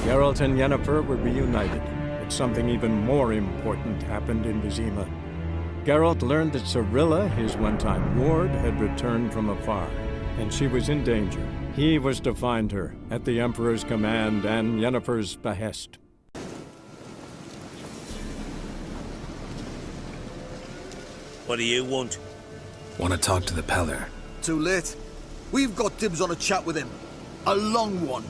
Geralt and Yennefer were reunited, but something even more important happened in Vizima. Geralt learned that Cirilla, his one-time ward, had returned from afar, and she was in danger. He was to find her, at the Emperor's command and Yennefer's behest. What do you want? Want to talk to the Peller. Too late. We've got dibs on a chat with him. A long one.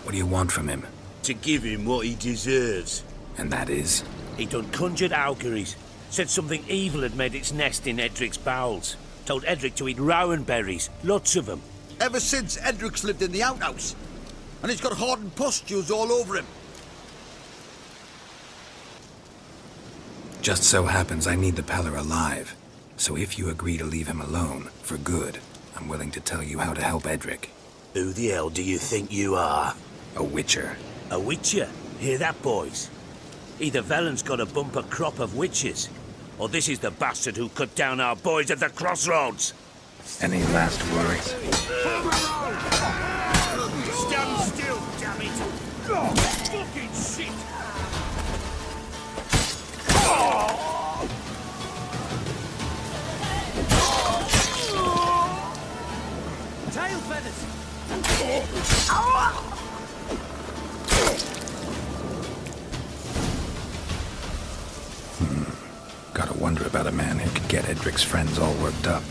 What do you want from him? To give him what he deserves. And that is? He done conjured auguries. Said something evil had made its nest in Edric's bowels. Told Edric to eat rowan berries, lots of them. Ever since Edric's lived in the outhouse. And he's got hardened pustules all over him. Just so happens I need the Peller alive. So if you agree to leave him alone, for good, I'm willing to tell you how to help Edric. Who the hell do you think you are? A witcher. A witcher? Hear that, boys? Either Velen's got a bumper crop of witches, or this is the bastard who cut down our boys at the crossroads. Any last words? Stand still, damn it! Fucking shit! Tail feathers! Gotta wonder about a man who could get Edric's friends all worked up.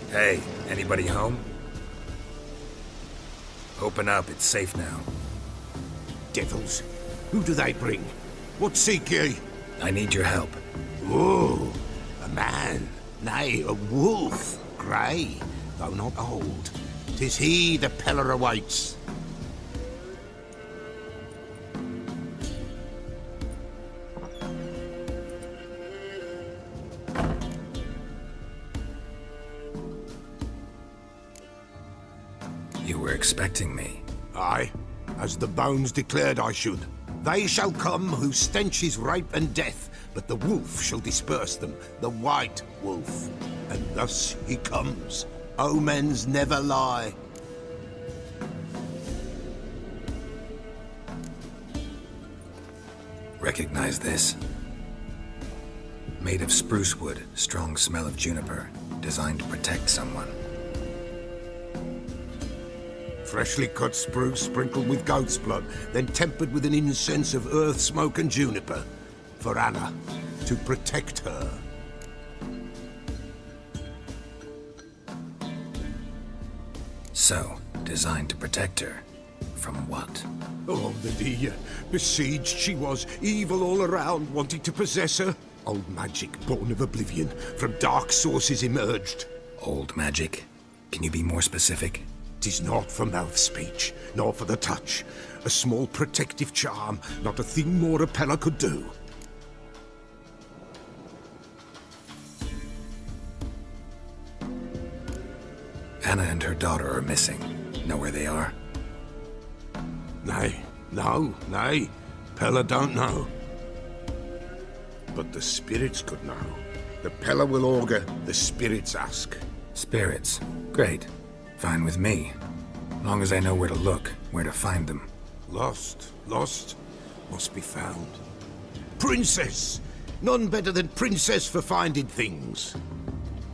Hey, anybody home? Open up, it's safe now. Devils, who do they bring? What seek ye? I need your help. Oh, a man, nay, a wolf. Grey, though not old. 'Tis he the Peller awaits. You were expecting me. Aye, as the bones declared I should. They shall come whose stench is rape and death, but the wolf shall disperse them, the white wolf. And thus he comes. Omens never lie. Recognize this? Made of spruce wood, strong smell of juniper, designed to protect someone. Freshly cut spruce sprinkled with goat's blood, then tempered with an incense of earth, smoke and juniper. For Anna, to protect her. So, designed to protect her. From what? Oh, the besieged she was, evil all around, wanting to possess her. Old magic born of oblivion, from dark sources emerged. Old magic? Can you be more specific? 'Tis not for mouth speech, nor for the touch. A small protective charm, not a thing more a Peller could do. Anna and her daughter are missing. Know where they are? Nay, nay. Peller don't know. But the spirits could know. The Peller will augur, the spirits ask. Spirits. Great. Fine with me. Long as I know where to look, where to find them. Lost, must be found. Princess! None better than Princess for finding things.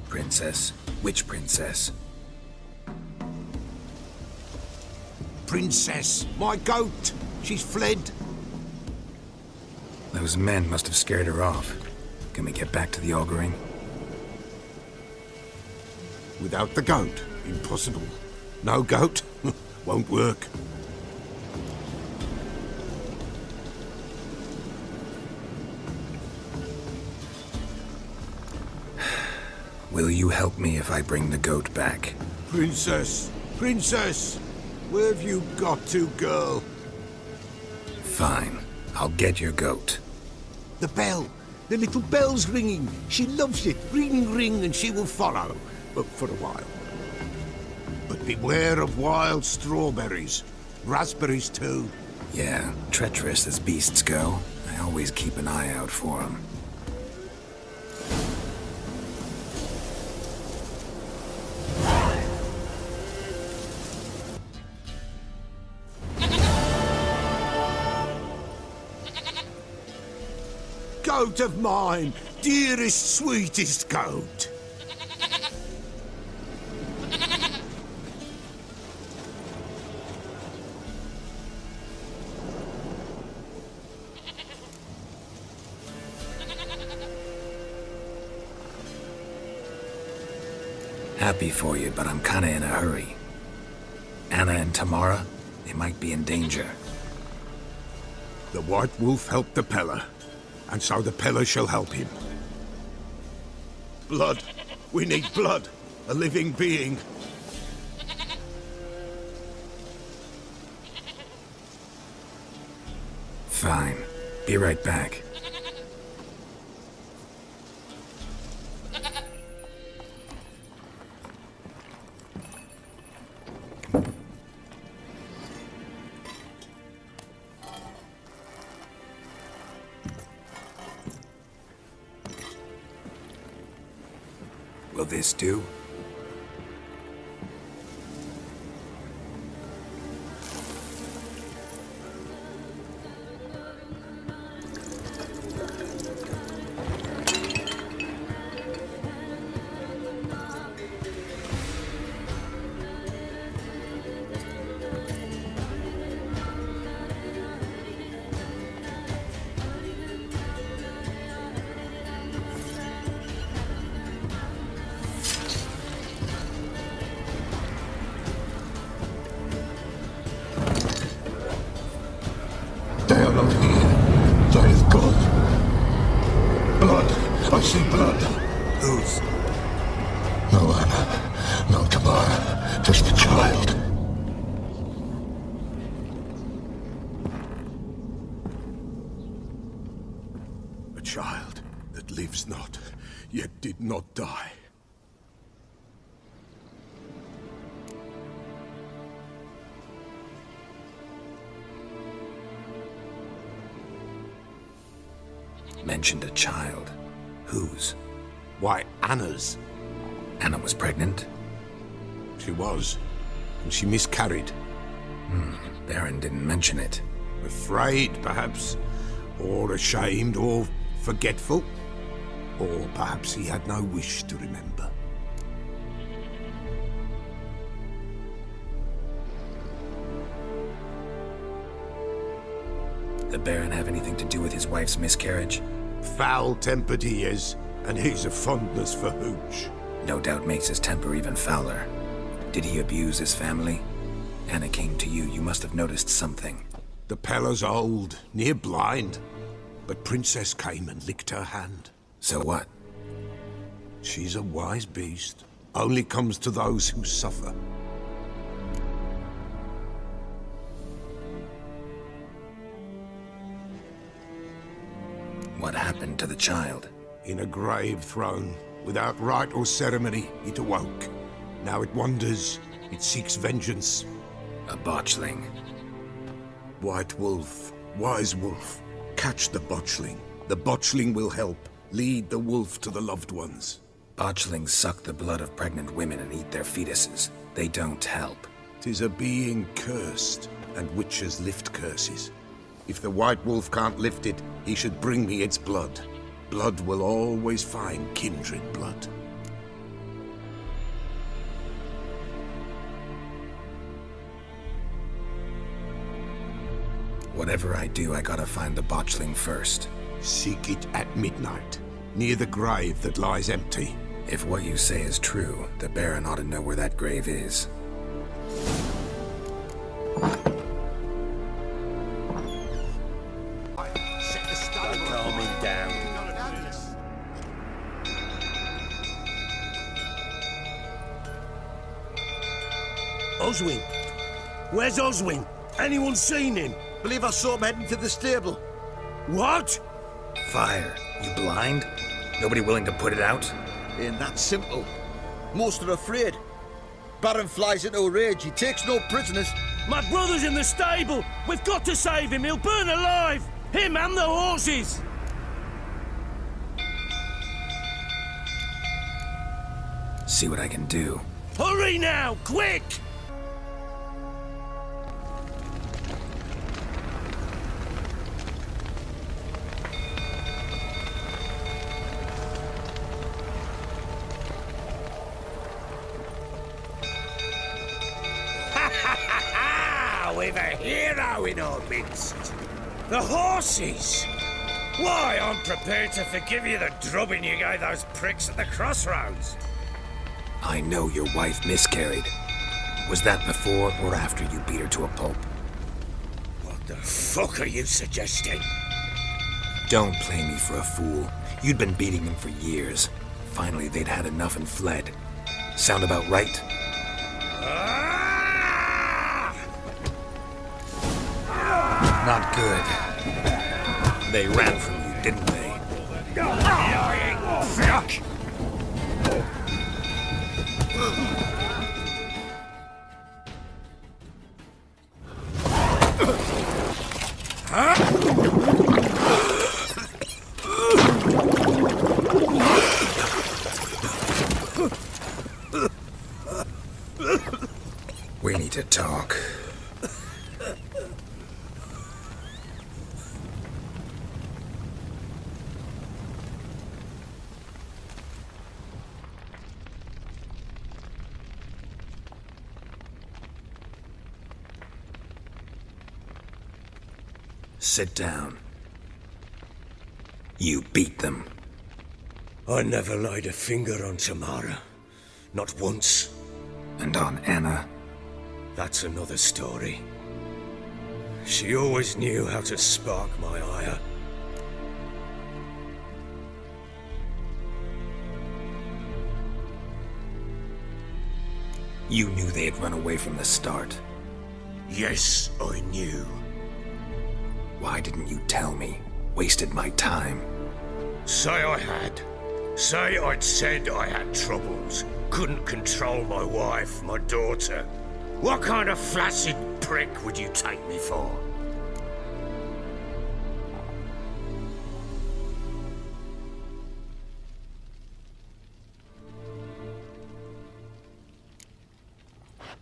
Princess? Which princess? Princess, my goat! She's fled. Those men must have scared her off. Can we get back to the auguring? Without the goat, impossible. No goat, won't work. Will you help me if I bring the goat back? Princess! Princess! Where have you got to, girl? Fine. I'll get your goat. The bell! The little bell's ringing. She loves it. Ring, ring, and she will follow. But for a while. But beware of wild strawberries. Raspberries, too. Yeah, treacherous as beasts go. I always keep an eye out for them. Goat of mine, dearest, sweetest goat. Happy for you, but I'm kinda in a hurry. Anna and Tamara, they might be in danger. The White Wolf helped the Peller, and so the Peller shall help him. Blood. We need blood. A living being. Fine. Be right back. Will this do? They are not here. There is blood. Blood. I see blood. Whose? No Anna. No Tamara. Just the child. A child that lives not, yet did not die. Mentioned a child. Whose? Why, Anna's. Anna was pregnant? She was, and she miscarried. Baron didn't mention it. Afraid, perhaps, or ashamed, or forgetful. Or perhaps he had no wish to remember. The Baron have anything to do with his wife's miscarriage? Foul-tempered he is, and he's a fondness for hooch. No doubt makes his temper even fouler. Did he abuse his family? Anna came to you. You must have noticed something. The Peller's old, near blind. But Princess came and licked her hand. So what? She's a wise beast. Only comes to those who suffer. What happened to the child? In a grave thrown, without rite or ceremony, it awoke. Now it wanders, it seeks vengeance. A botchling. White Wolf, wise wolf, catch the botchling. The botchling will help, lead the wolf to the loved ones. Botchlings suck the blood of pregnant women and eat their fetuses. They don't help. 'Tis a being cursed, and witches lift curses. If the White Wolf can't lift it, he should bring me its blood. Blood will always find kindred blood. Whatever I do, I gotta find the botchling first. Seek it at midnight, near the grave that lies empty. If what you say is true, the Baron ought to know where that grave is. Calm him down. Oswin! Where's Oswin? Anyone seen him? Believe I saw him heading to the stable. What? fire. You blind? Nobody willing to put it out? Ain't that simple. Most are afraid. Baron flies into a rage. He takes no prisoners. My brother's in the stable. We've got to save him. He'll burn alive. Him and the horses. See what I can do. Hurry now, quick! We've a hero in our midst. The horses! Why, I'm prepared to forgive you the drubbing you gave those pricks at the crossroads. I know your wife miscarried. Was that before or after you beat her to a pulp? What the fuck are you suggesting? Don't play me for a fool. You'd been beating them for years. Finally, they'd had enough and fled. Sound about right? Not good. They ran from you, didn't they? Lying fuck! We need to talk. Sit down. You beat them. I never laid a finger on Tamara. Not once. And on Anna. That's another story. She always knew how to spark my ire. You knew they had run away from the start. Yes, I knew. Why didn't you tell me? Wasted my time. Say I had. Say I'd said I had troubles. Couldn't control my wife, my daughter. What kind of flaccid prick would you take me for?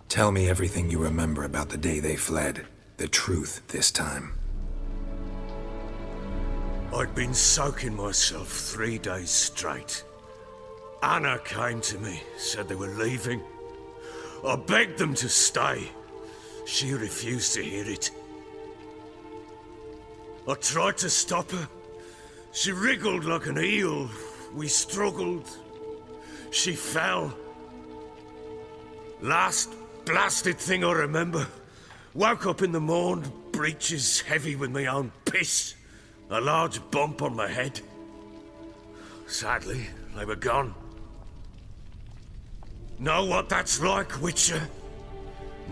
Tell me everything you remember about the day they fled. The truth this time. I'd been soaking myself 3 days straight. Anna came to me, said they were leaving. I begged them to stay. She refused to hear it. I tried to stop her. She wriggled like an eel. We struggled. She fell. Last blasted thing I remember. Woke up in the morn, breeches heavy with my own piss. A large bump on my head. Sadly, they were gone. Know what that's like, Witcher?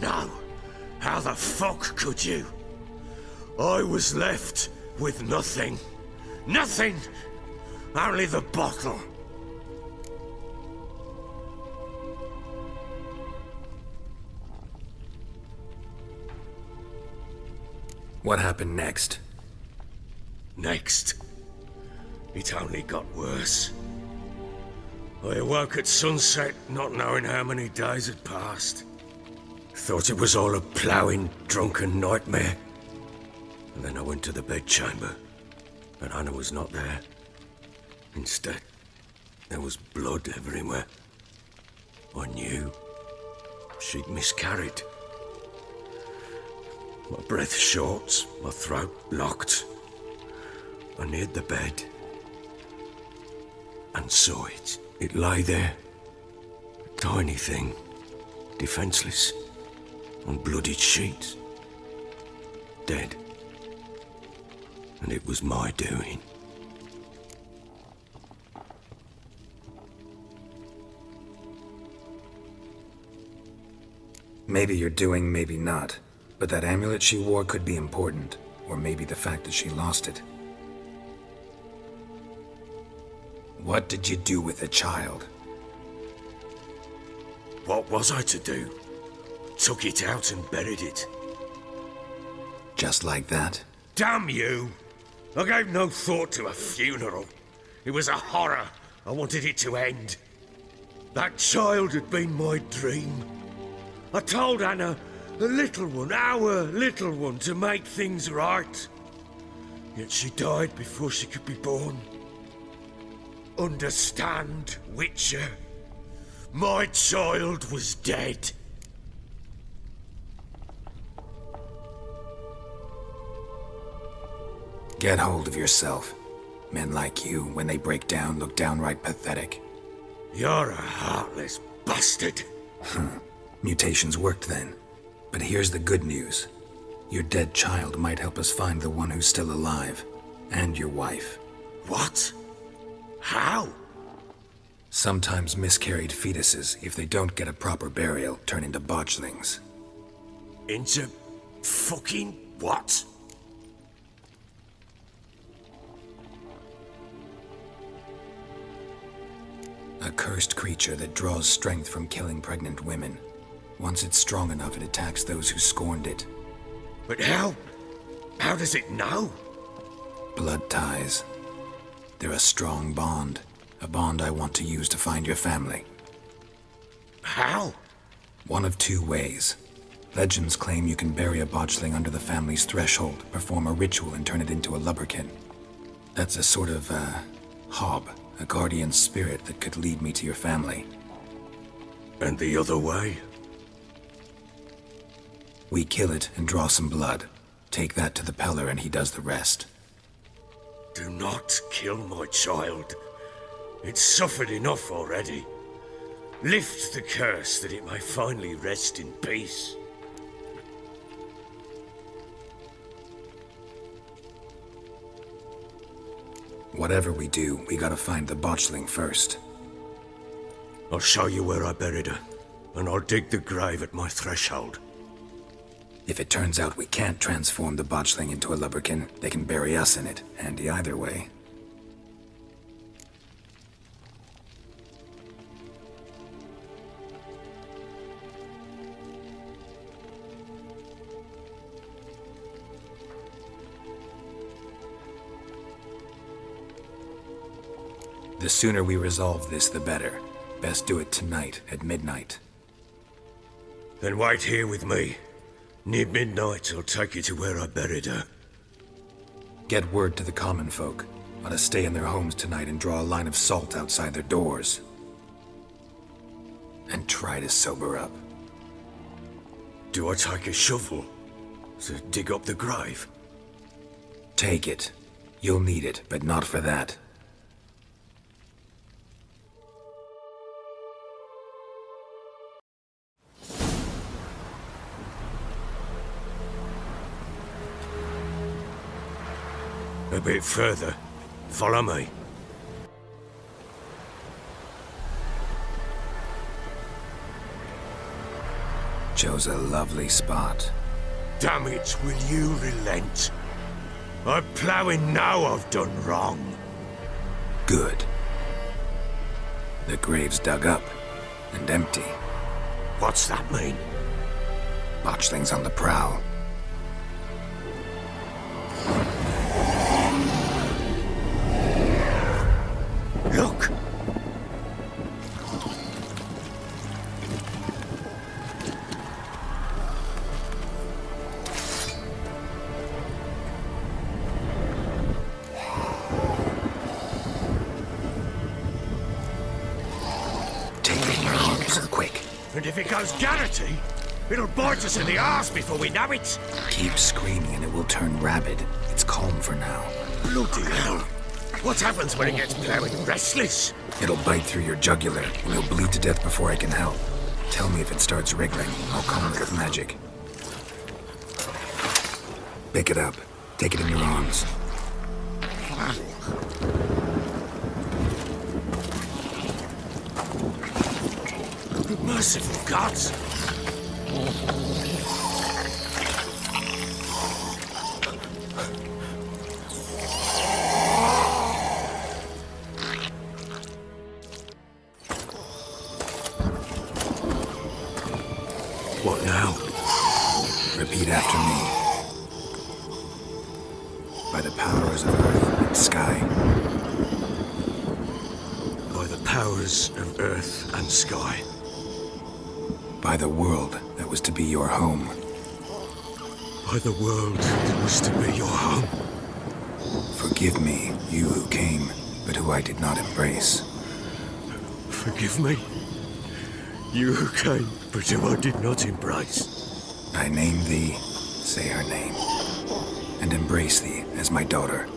No. How the fuck could you? I was left with nothing. Nothing! Only the bottle. What happened next? Next, it only got worse. I awoke at sunset, not knowing how many days had passed. Thought it was all a ploughing, drunken nightmare. And then I went to the bedchamber, but Anna was not there. Instead, there was blood everywhere. I knew she'd miscarried. My breath short, my throat locked. I neared the bed and saw it. It lay there, a tiny thing, defenseless, on bloodied sheets, dead. And it was my doing. Maybe you're doing, maybe not. But that amulet she wore could be important. Or maybe the fact that she lost it. What did you do with the child? What was I to do? Took it out and buried it. Just like that? Damn you! I gave no thought to a funeral. It was a horror. I wanted it to end. That child had been my dream. I told Anna, the little one, our little one, to make things right. Yet she died before she could be born. Understand, Witcher? My child was dead. Get hold of yourself. Men like you, when they break down, look downright pathetic. You're a heartless bastard. Mutations worked then. But here's the good news. Your dead child might help us find the one who's still alive. And your wife. What? How? Sometimes miscarried fetuses, if they don't get a proper burial, turn into botchlings. Into fucking what? A cursed creature that draws strength from killing pregnant women. Once it's strong enough, it attacks those who scorned it. But how? How does it know? Blood ties. They're a strong bond. A bond I want to use to find your family. How? One of two ways. Legends claim you can bury a botchling under the family's threshold, perform a ritual, and turn it into a lubberkin. That's a sort of, hob, a guardian spirit that could lead me to your family. And the other way? We kill it and draw some blood. Take that to the Peller and he does the rest. Do not kill my child. It's suffered enough already. Lift the curse that it may finally rest in peace. Whatever we do, we gotta find the botchling first. I'll show you where I buried her, and I'll dig the grave at my threshold. If it turns out we can't transform the botchling into a lubberkin, they can bury us in it. Handy either way. The sooner we resolve this, the better. Best do it tonight, at midnight. Then wait here with me. Near midnight, I'll take you to where I buried her. Get word to the common folk. Ought to stay in their homes tonight and draw a line of salt outside their doors. And try to sober up. Do I take a shovel to dig up the grave? Take it. You'll need it, but not for that. A bit further. Follow me. Chose a lovely spot. Damn it, will you relent? I'm ploughing now I've done wrong. Good. The grave's dug up and empty. What's that mean? Botchling's on the prowl. Look! Take it in your arms, quick. And if it goes Garrity, it'll bite us in the arse before we know it. Keep screaming and it will turn rabid. It's calm for now. Bloody hell. What happens when it gets ploughing restless? It'll bite through your jugular, and you'll bleed to death before I can help. Tell me if it starts wriggling. I'll calm it with magic. Pick it up. Take it in your arms. Merciful gods! by the powers of earth and sky. By the powers of earth and sky. By the world that was to be your home. By the world that was to be your home. Forgive me, you who came, but who I did not embrace. Forgive me, you who came, but who I did not embrace. I name thee, say her name, and embrace thee as my daughter.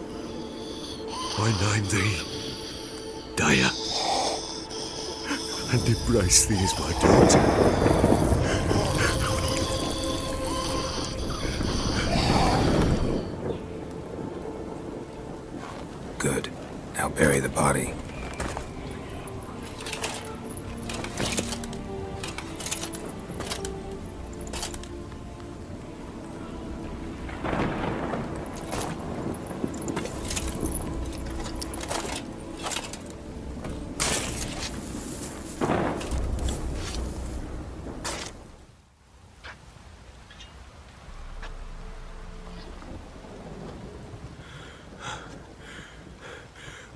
I name thee, Daya, and embrace thee as my daughter. Good. Now bury the body.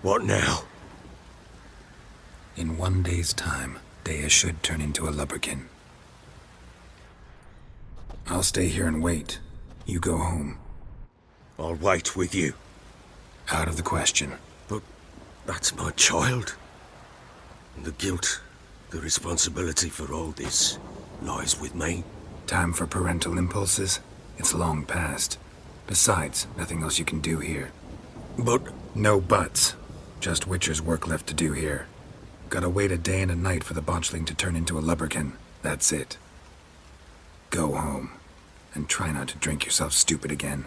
What now? In 1 day's time, Daya should turn into a lubberkin. I'll stay here and wait. You go home. I'll wait with you. Out of the question. But that's my child. And the guilt, the responsibility for all this lies with me. Time for parental impulses? It's long past. Besides, nothing else you can do here. But No buts. Just Witcher's work left to do here. Gotta wait a day and a night for the botchling to turn into a lubberkin. That's it. Go home. And try not to drink yourself stupid again.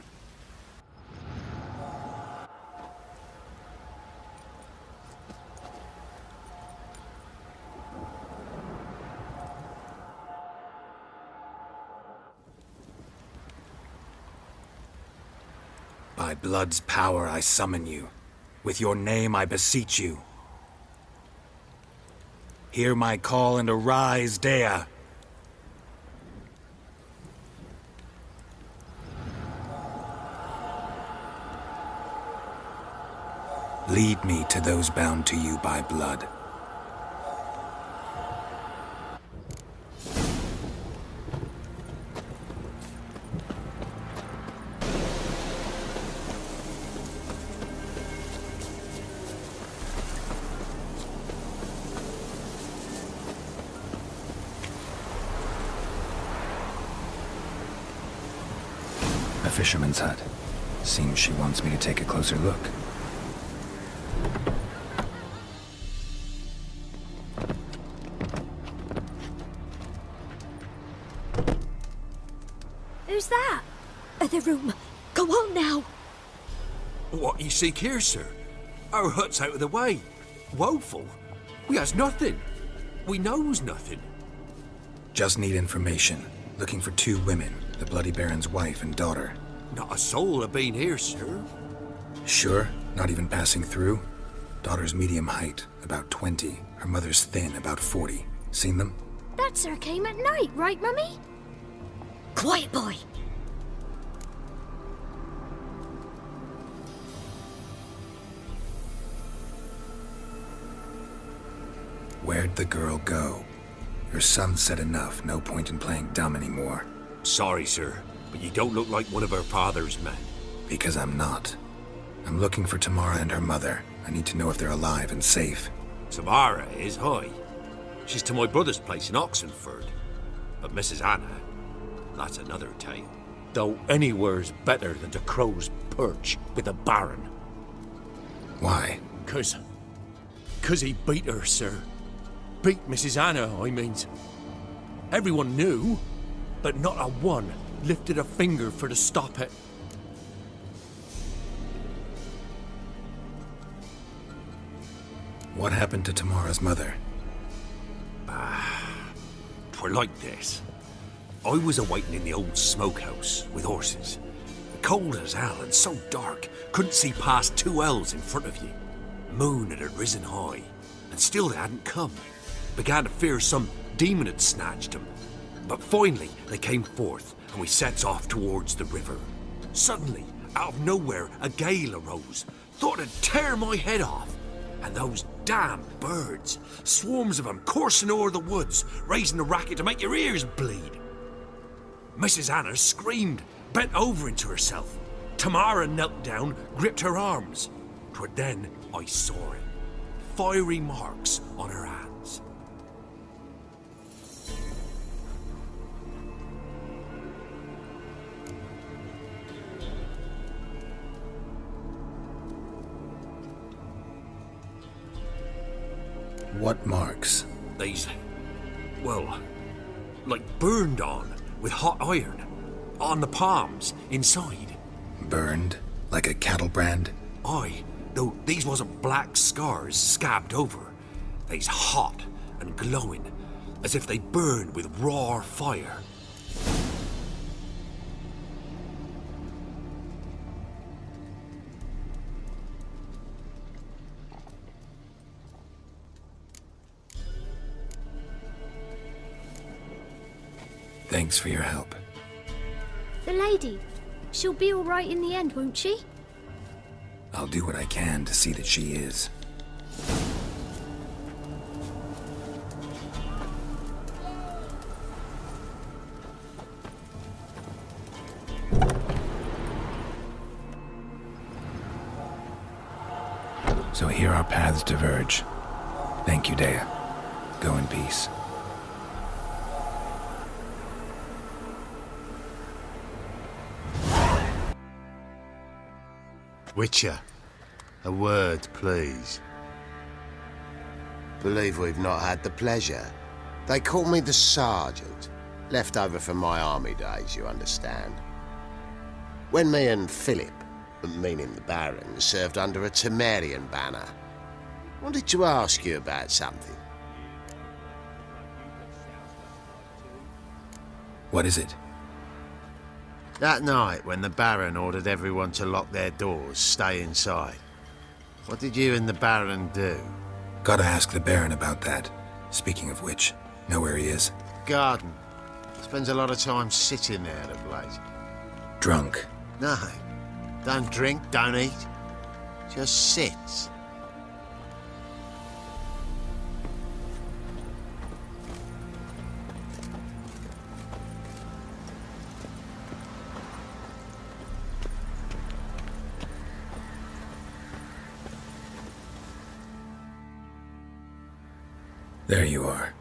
By blood's power I summon you. With your name I beseech you. Hear my call and arise, Daya. Lead me to those bound to you by blood. A fisherman's hut. Seems she wants me to take a closer look. Who's that? Other room. Go on now. What you seek here, sir? Our hut's out of the way. Woeful. We has nothing. We knows nothing. Just need information. Looking for 2 women, the Bloody Baron's wife and daughter. Not a soul have been here, sir. Sure? Not even passing through? Daughter's medium height, about 20. Her mother's thin, about 40. Seen them? That sir came at night, right, Mummy? Quiet, boy. Where'd the girl go? Your son said enough, no point in playing dumb anymore. Sorry, sir, but you don't look like one of our father's men. Because I'm not. I'm looking for Tamara and her mother. I need to know if they're alive and safe. Tamara is high. She's to my brother's place in Oxenford. But Mrs. Anna, that's another tale. Though anywhere's better than the Crow's Perch with the Baron. Why? Cause he beat her, sir. Beat Mrs. Anna, I mean. Everyone knew, but not a one lifted a finger for to stop it. What happened to Tamara's mother? Twere like this. I was awaiting in the old smokehouse with horses. Cold as hell and so dark, couldn't see past 2 ells in front of you. Moon had risen high, and still they hadn't come. Began to fear some demon had snatched them. But finally they came forth, and we sets off towards the river. Suddenly, out of nowhere, a gale arose. Thought it'd tear my head off. And those damn birds, swarms of them coursing o'er the woods, raising a racket to make your ears bleed. Mrs. Anna screamed, bent over into herself. Tamara knelt down, gripped her arms. 'Twas then I saw it. Fiery marks on her hands. What marks? These, well, like burned on with hot iron. On the palms, inside. Burned? Like a cattle brand? Aye, though these wasn't black scars scabbed over. They's hot and glowing, as if they burned with raw fire. Thanks for your help. The lady. She'll be all right in the end, won't she? I'll do what I can to see that she is. So here our paths diverge. Thank you, Dea. Go in peace. Witcher, a word, please. Believe we've not had the pleasure. They call me the Sergeant. Left over from my army days, you understand. When me and Philip, meaning the Baron, served under a Temerian banner, wanted to ask you about something. What is it? That night, when the Baron ordered everyone to lock their doors, stay inside, what did you and the Baron do? Gotta ask the Baron about that. Speaking of which, know where he is? Garden. Spends a lot of time sitting there of late. Drunk. No. Don't drink, don't eat. Just sits. There you are.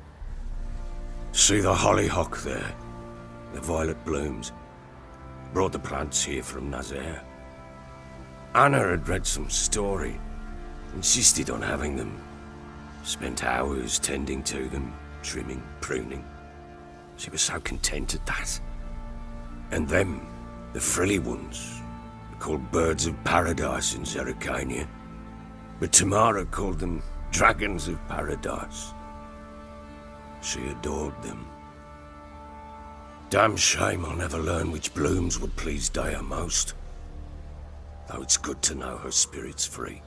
See the hollyhock there? The violet blooms. Brought the plants here from Nazaire. Anna had read some story. Insisted on having them. Spent hours tending to them, trimming, pruning. She was so content at that. And them, the frilly ones, called birds of paradise in Zerrikania. But Tamara called them dragons of paradise. She adored them. Damn shame I'll never learn which blooms would please Dea most. Though it's good to know her spirit's free.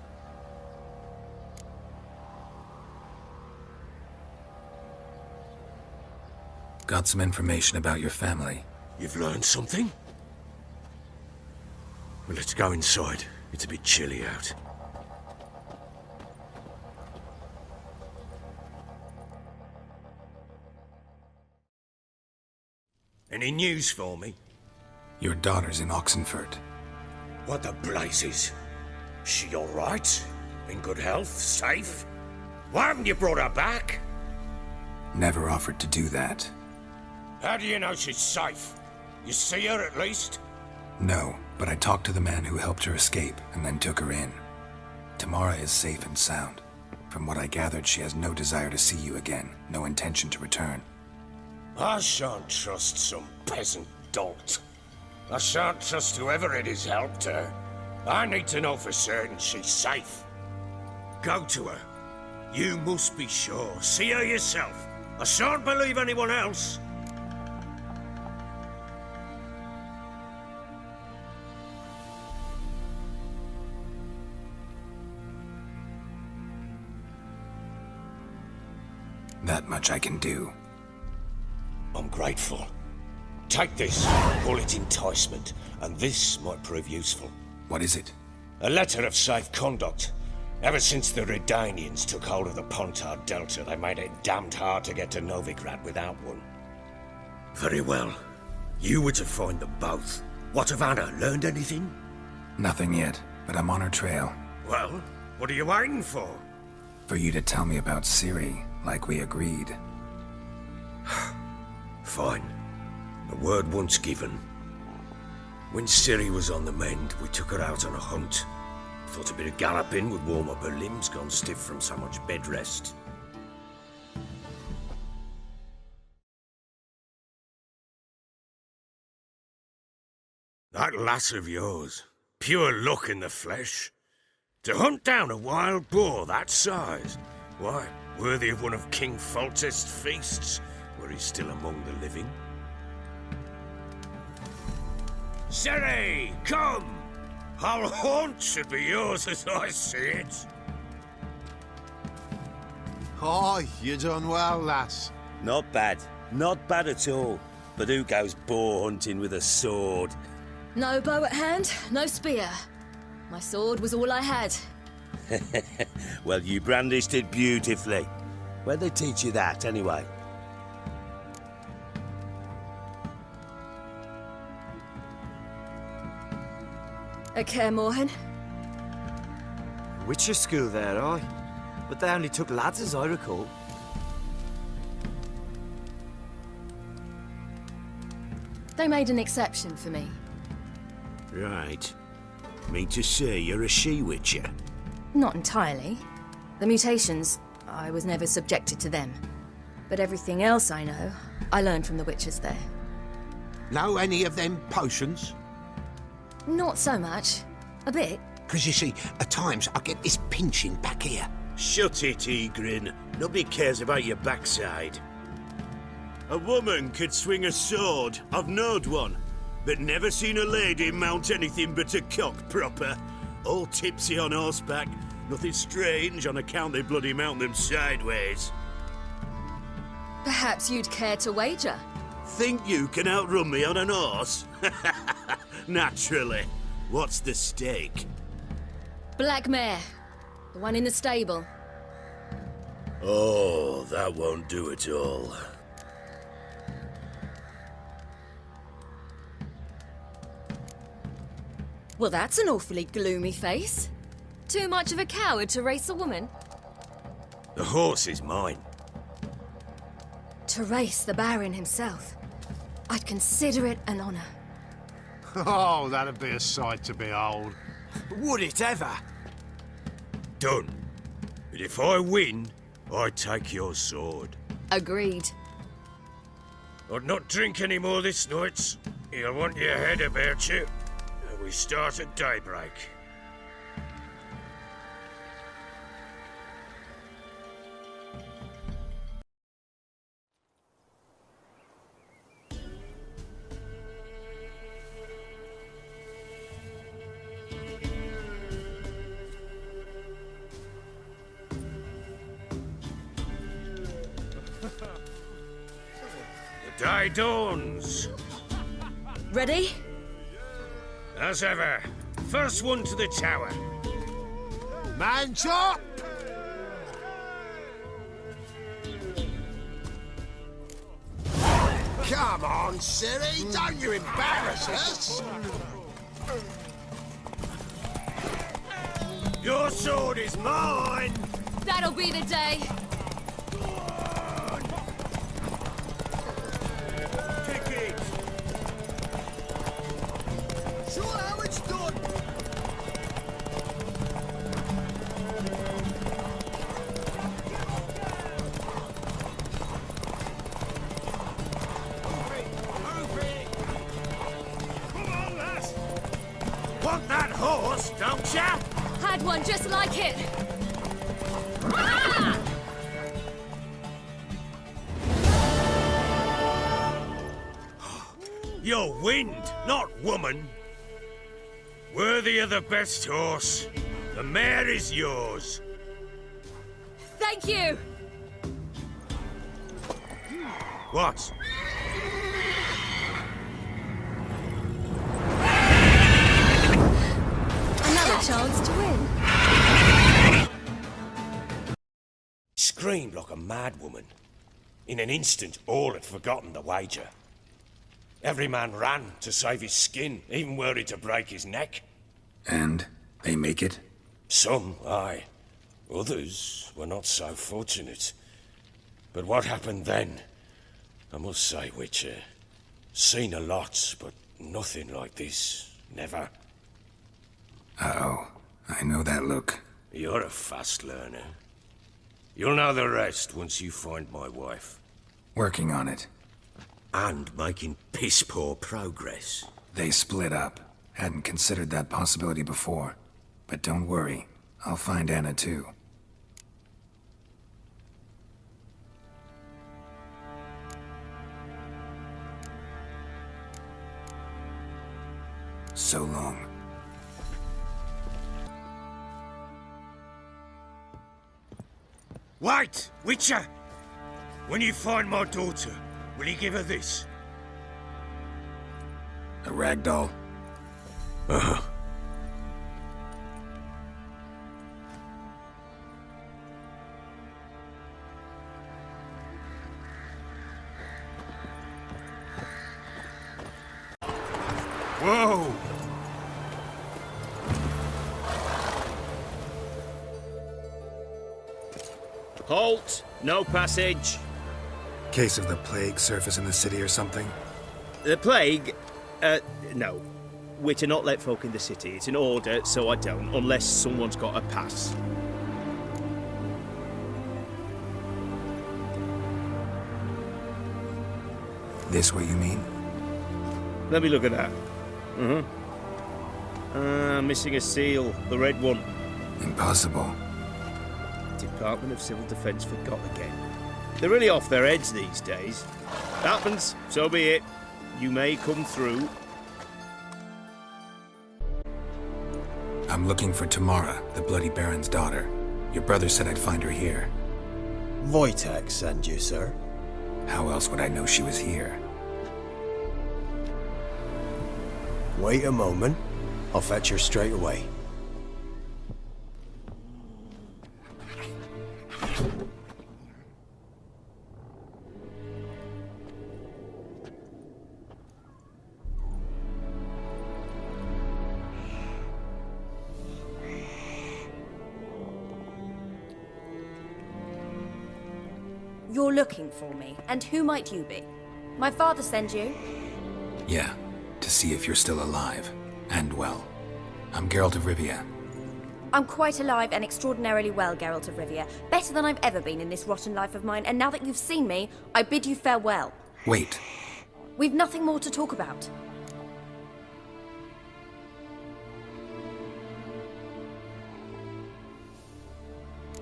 Got some information about your family. You've learned something? Well, let's go inside. It's a bit chilly out. Any news for me? Your daughter's in Oxenfurt. What the blazes? She all right? In good health? Safe? Why haven't you brought her back? Never offered to do that. How do you know she's safe? You see her at least? No, but I talked to the man who helped her escape and then took her in. Tamara is safe and sound. From what I gathered, she has no desire to see you again, no intention to return. I shan't trust some peasant dolt. I shan't trust whoever it is helped her. I need to know for certain she's safe. Go to her. You must be sure. See her yourself. I shan't believe anyone else. That much I can do. I'm grateful. Take this. Call it enticement, and this might prove useful. What is it? A letter of safe conduct. Ever since the Redanians took hold of the Pontard Delta, they made it damned hard to get to Novigrad without one. Very well. You were to find them both. What of Anna? Learned anything? Nothing yet, but I'm on her trail. Well, what are you waiting for? For you to tell me about Ciri, like we agreed. Fine. A word once given. When Ciri was on the mend, we took her out on a hunt. Thought a bit of galloping would warm up her limbs gone stiff from so much bed rest. That lass of yours, pure luck in the flesh. To hunt down a wild boar that size, why, worthy of one of King Foltest's feasts, were he still among the living. Ciri, come! Whole haunt should be yours as I see it. Aye, you done well, lass. Not bad. Not bad at all. But who goes boar hunting with a sword? No bow at hand, no spear. My sword was all I had. Well, you brandished it beautifully. Where'd they teach you that, anyway? At Kaer Morhen. Witcher school there, aye. But they only took lads, as I recall. They made an exception for me. Right. Mean to say you're a she-witcher? Not entirely. The mutations, I was never subjected to them. But everything else I know, I learned from the witches there. Know any of them potions? Not so much. A bit. Because you see, at times I get this pinching back here. Shut it, Egrin. Nobody cares about your backside. A woman could swing a sword. I've knowed one. But never seen a lady mount anything but a cock proper. All tipsy on horseback. Nothing strange on account they bloody mount them sideways. Perhaps you'd care to wager? Think you can outrun me on an horse? Naturally. What's the stake? Black mare. The one in the stable. Oh, that won't do at all. Well, that's an awfully gloomy face. Too much of a coward to race a woman? The horse is mine. To race the Baron himself. I'd consider it an honor. Oh, that'd be a sight to behold. Would it ever? Done. But if I win, I take your sword. Agreed. I'd not drink any more this night. You'll want your head about you. We start at daybreak. The day dawns. Ready? As ever, first one to the tower. Man chop! Come on, Ciri, don't you embarrass us! Your sword is mine! That'll be the day. Kick it! Show how it's done! Come on, lass! Want that horse, don't ya? Had one just like it. Ah! You're wind, not woman. Worthy of the best horse. The mare is yours. Thank you. What? screamed like a mad woman. In an instant, all had forgotten the wager. Every man ran to save his skin, even worried to break his neck. And they make it? Some, aye. Others were not so fortunate. But what happened then? I must say, Witcher, seen a lot, but nothing like this. Never. Uh-oh. I know that look. You're a fast learner. You'll know the rest once you find my wife. Working on it. And making piss-poor progress. They split up. Hadn't considered that possibility before. But don't worry. I'll find Anna too. So long. Wait, Witcher! When you find my daughter, will you give her this? A ragdoll? Uh-huh. Whoa! Halt! No passage. Case of the plague surface in the city or something? The plague? No. We're to not let folk in the city. It's an order, so I don't, unless someone's got a pass. This what you mean? Let me look at that. Missing a seal. The red one. Impossible. Department of Civil Defence forgot again. They're really off their heads these days. Happens, so be it. You may come through. I'm looking for Tamara, the Bloody Baron's daughter. Your brother said I'd find her here. Wojtek sent you, sir. How else would I know she was here? Wait a moment. I'll fetch her straight away. You're looking for me, and who might you be? My father sent you? Yeah, to see if you're still alive. And well. I'm Geralt of Rivia. I'm quite alive and extraordinarily well, Geralt of Rivia. Better than I've ever been in this rotten life of mine, and now that you've seen me, I bid you farewell. Wait. We've nothing more to talk about.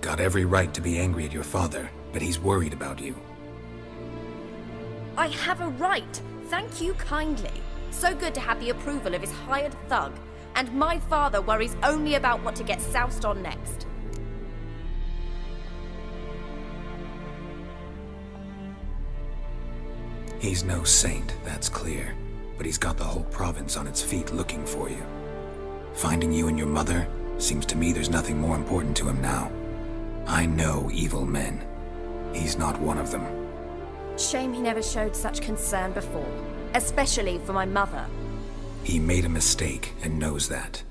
Got every right to be angry at your father, but he's worried about you. I have a right. Thank you kindly. So good to have the approval of his hired thug. And my father worries only about what to get soused on next. He's no saint, that's clear. But he's got the whole province on its feet looking for you. Finding you and your mother, seems to me there's nothing more important to him now. I know evil men. He's not one of them. Shame he never showed such concern before. Especially for my mother. He made a mistake and knows that.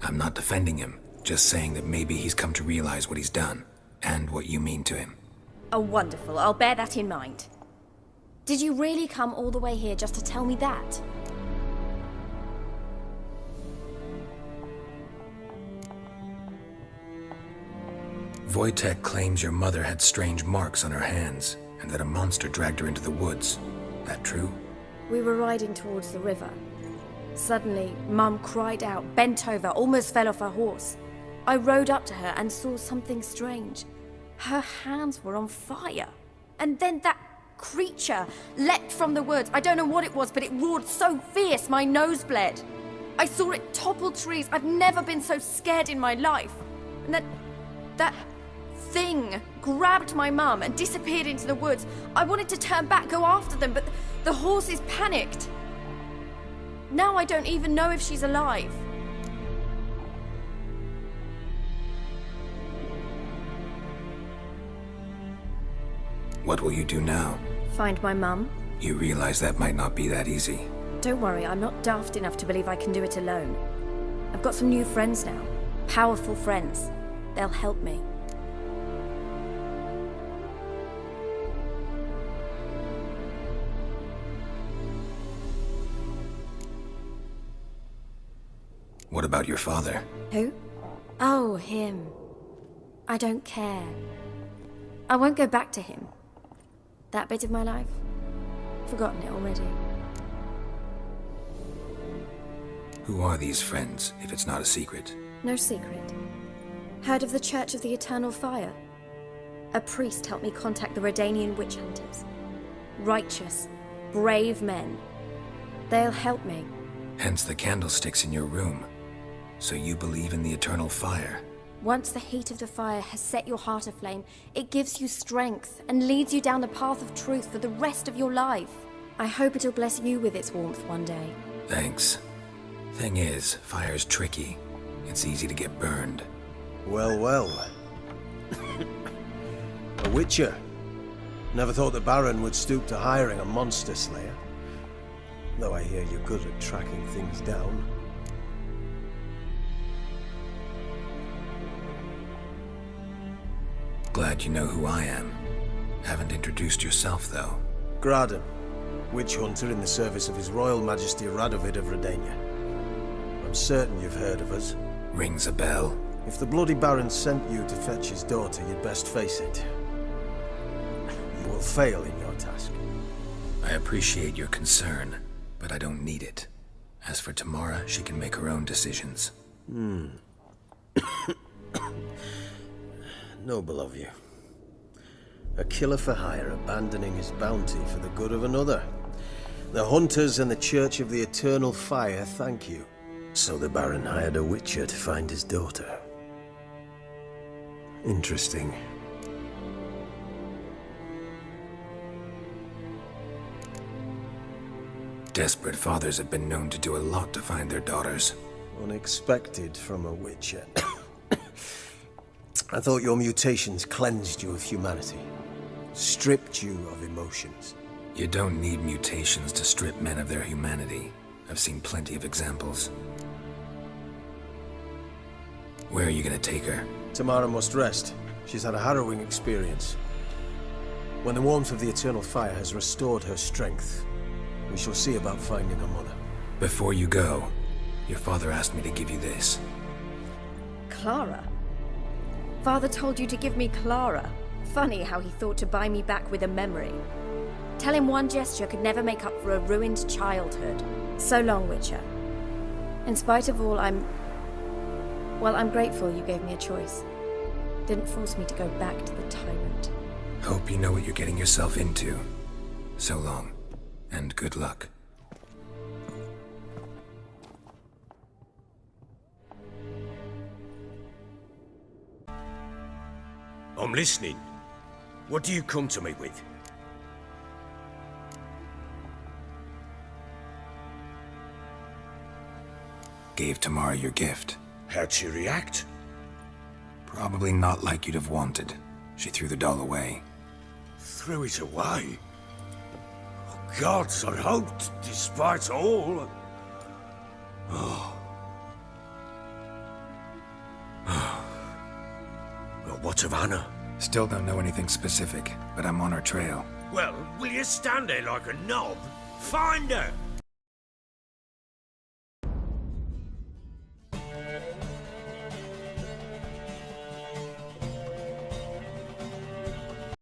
I'm not defending him, just saying that maybe he's come to realize what he's done, and what you mean to him. Oh, wonderful. I'll bear that in mind. Did you really come all the way here just to tell me that? Wojtek claims your mother had strange marks on her hands, and that a monster dragged her into the woods. That true? We were riding towards the river. Suddenly, Mum cried out, bent over, almost fell off her horse. I rode up to her and saw something strange. Her hands were on fire. And then that creature leapt from the woods. I don't know what it was, but it roared so fierce my nose bled. I saw it topple trees. I've never been so scared in my life. And that thing grabbed my mum and disappeared into the woods. I wanted to turn back, go after them, but the horses panicked. Now I don't even know if she's alive. What will you do now? Find my mum. You realize that might not be that easy. Don't worry, I'm not daft enough to believe I can do it alone. I've got some new friends now. Powerful friends. They'll help me. What about your father? Who? Oh, him. I don't care. I won't go back to him. That bit of my life? Forgotten it already. Who are these friends, if it's not a secret? No secret. Heard of the Church of the Eternal Fire? A priest helped me contact the Redanian witch hunters. Righteous, brave men. They'll help me. Hence the candlesticks in your room. So you believe in the eternal fire? Once the heat of the fire has set your heart aflame, it gives you strength and leads you down the path of truth for the rest of your life. I hope it'll bless you with its warmth one day. Thanks. Thing is, fire's tricky. It's easy to get burned. Well, well. A witcher. Never thought the Baron would stoop to hiring a monster slayer. Though I hear you're good at tracking things down. Glad you know who I am. Haven't introduced yourself, though. Graden, witch hunter in the service of His Royal Majesty Radovid of Redania. I'm certain you've heard of us. Rings a bell. If the Bloody Baron sent you to fetch his daughter, you'd best face it. You will fail in your task. I appreciate your concern, but I don't need it. As for Tamara, she can make her own decisions. Noble of you. A killer for hire abandoning his bounty for the good of another. The hunters and the Church of the Eternal Fire thank you. So the Baron hired a witcher to find his daughter. Interesting. Desperate fathers have been known to do a lot to find their daughters. Unexpected from a witcher. I thought your mutations cleansed you of humanity. Stripped you of emotions. You don't need mutations to strip men of their humanity. I've seen plenty of examples. Where are you gonna take her? Tamara must rest. She's had a harrowing experience. When the warmth of the Eternal Fire has restored her strength, we shall see about finding her mother. Before you go, your father asked me to give you this. Clara? Father told you to give me Clara. Funny how he thought to buy me back with a memory. Tell him one gesture could never make up for a ruined childhood. So long, Witcher. In spite of all, I'm grateful you gave me a choice. Didn't force me to go back to the tyrant. Hope you know what you're getting yourself into. So long, and good luck. I'm listening. What do you come to me with? Gave Tamara your gift. How'd she react? Probably not like you'd have wanted. She threw the doll away. Threw it away? Oh, gods, I hoped, despite all... Oh. Well, what of Anna? Still don't know anything specific, but I'm on her trail. Well, will you stand there like a knob? Find her!